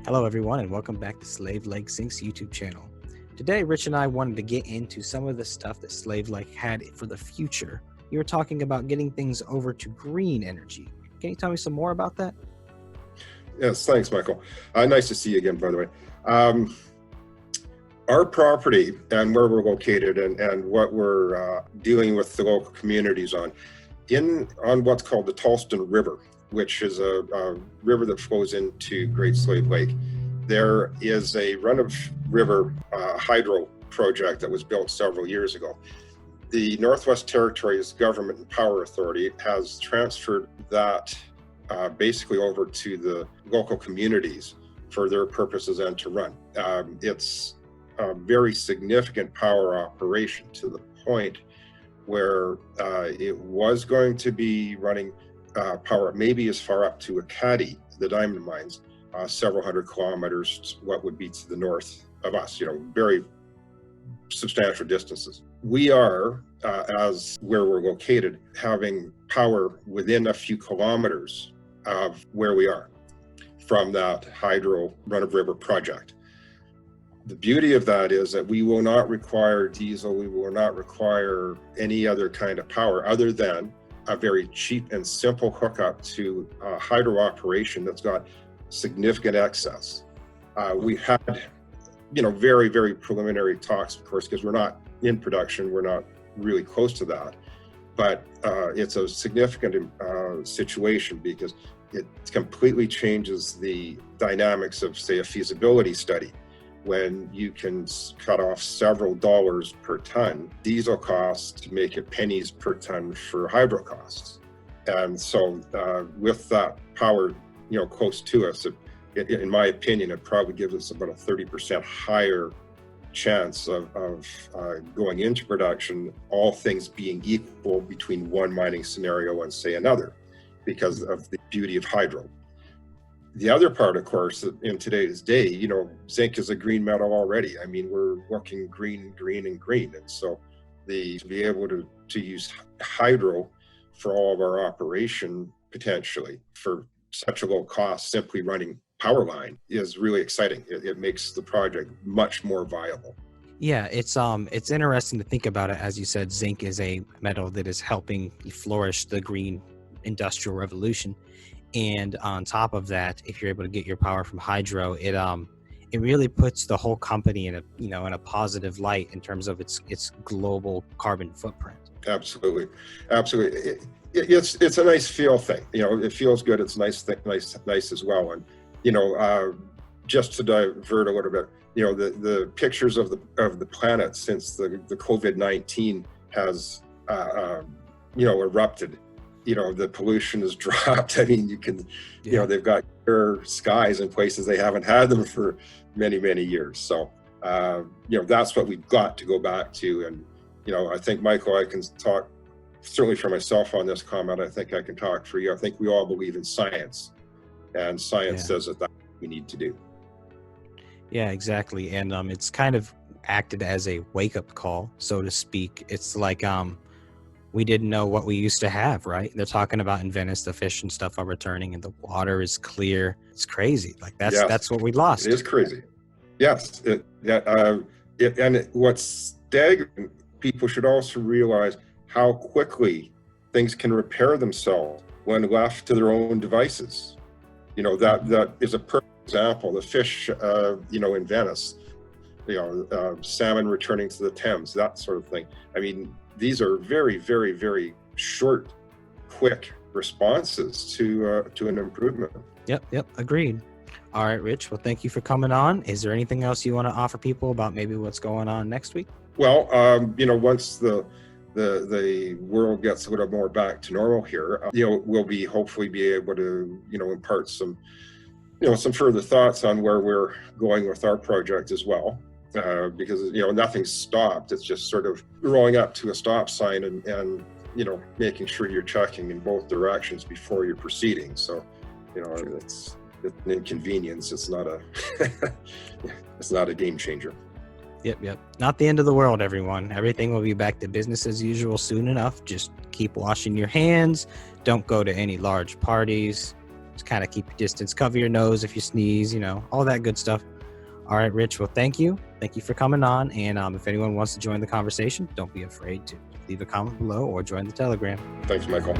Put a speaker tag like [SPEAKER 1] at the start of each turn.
[SPEAKER 1] Hello, everyone, and welcome back to Slave Lake Zinc's YouTube channel. Today, Rich and I wanted to get into some of the stuff that Slave Lake had for the future. You were talking about getting things over to green energy. Can you tell me some more about that?
[SPEAKER 2] Yes, thanks, Michael. Nice to see you again, by the way. Our property and where we're located and what we're dealing with the local communities on what's called the Tolston River, which is a river that flows into Great Slave Lake. There is a run-of-river hydro project that was built several years ago. The Northwest Territories Government and Power Authority has transferred that basically over to the local communities for their purposes and to run. It's a very significant power operation to the point where it was going to be running power maybe as far up to Acadie, the diamond mines, several hundred kilometers, what would be to the north of us, very substantial distances. We are, as where we're located, having power within a few kilometers of where we are from that hydro run-of-river project. The beauty of that is that we will not require diesel, we will not require any other kind of power other than a very cheap and simple hookup to a hydro operation that's got significant excess. We had, very, very preliminary talks, of course, because we're not in production, we're not really close to that. But it's a significant situation because it completely changes the dynamics of, say, a feasibility study. When you can cut off several dollars per ton diesel costs to make it pennies per ton for hydro costs. And so with that power, close to us, in my opinion, it probably gives us about a 30% higher chance of going into production, all things being equal between one mining scenario and, say, another, because of the beauty of hydro. The other part, of course, in today's day, zinc is a green metal already. I mean, we're looking green. And so to be able to use hydro for all of our operation, potentially, for such a low cost, simply running power line is really exciting. It makes the project much more viable.
[SPEAKER 1] Yeah, it's interesting to think about it. As you said, zinc is a metal that is helping flourish the green industrial revolution. And on top of that, if you're able to get your power from hydro, it really puts the whole company in a positive light in terms of its global carbon footprint.
[SPEAKER 2] Absolutely. It's a nice feel thing. It feels good. It's nice as well. And just to divert a little bit, the pictures of the planet since the COVID-19 has erupted. The pollution has dropped. I mean, they've got clear skies in places they haven't had them for many, many years. So, that's what we've got to go back to. And, I think, Michael, I can talk certainly for myself on this comment. I think I can talk for you. I think we all believe in science, and science says that that's what we need to do.
[SPEAKER 1] Yeah, exactly. And it's kind of acted as a wake-up call, so to speak. It's like, we didn't know what we used to have, right? They're talking about in Venice, the fish and stuff are returning and the water is clear. It's crazy. Like that's what we lost.
[SPEAKER 2] It is crazy. Yes. What's staggering, people should also realize how quickly things can repair themselves when left to their own devices. That is a perfect example. The fish, in Venice, salmon returning to the Thames, that sort of thing. I mean, these are very, very, very short, quick responses to an improvement.
[SPEAKER 1] Yep, agreed. All right, Rich. Well, thank you for coming on. Is there anything else you want to offer people about maybe what's going on next week?
[SPEAKER 2] Well, once the world gets a little more back to normal here, we'll hopefully be able to, impart some further thoughts on where we're going with our project as well. Because nothing's stopped. It's just sort of rolling up to a stop sign and making sure you're checking in both directions before you're proceeding. So it's an inconvenience. It's not a game changer.
[SPEAKER 1] Yep. Not the end of the world, everyone. Everything will be back to business as usual soon enough. Just keep washing your hands. Don't go to any large parties. Just kind of keep your distance, cover your nose if you sneeze, you know, all that good stuff. All right, Rich. Well, thank you for coming on. And if anyone wants to join the conversation, don't be afraid to leave a comment below or join the Telegram.
[SPEAKER 2] Thanks, Michael.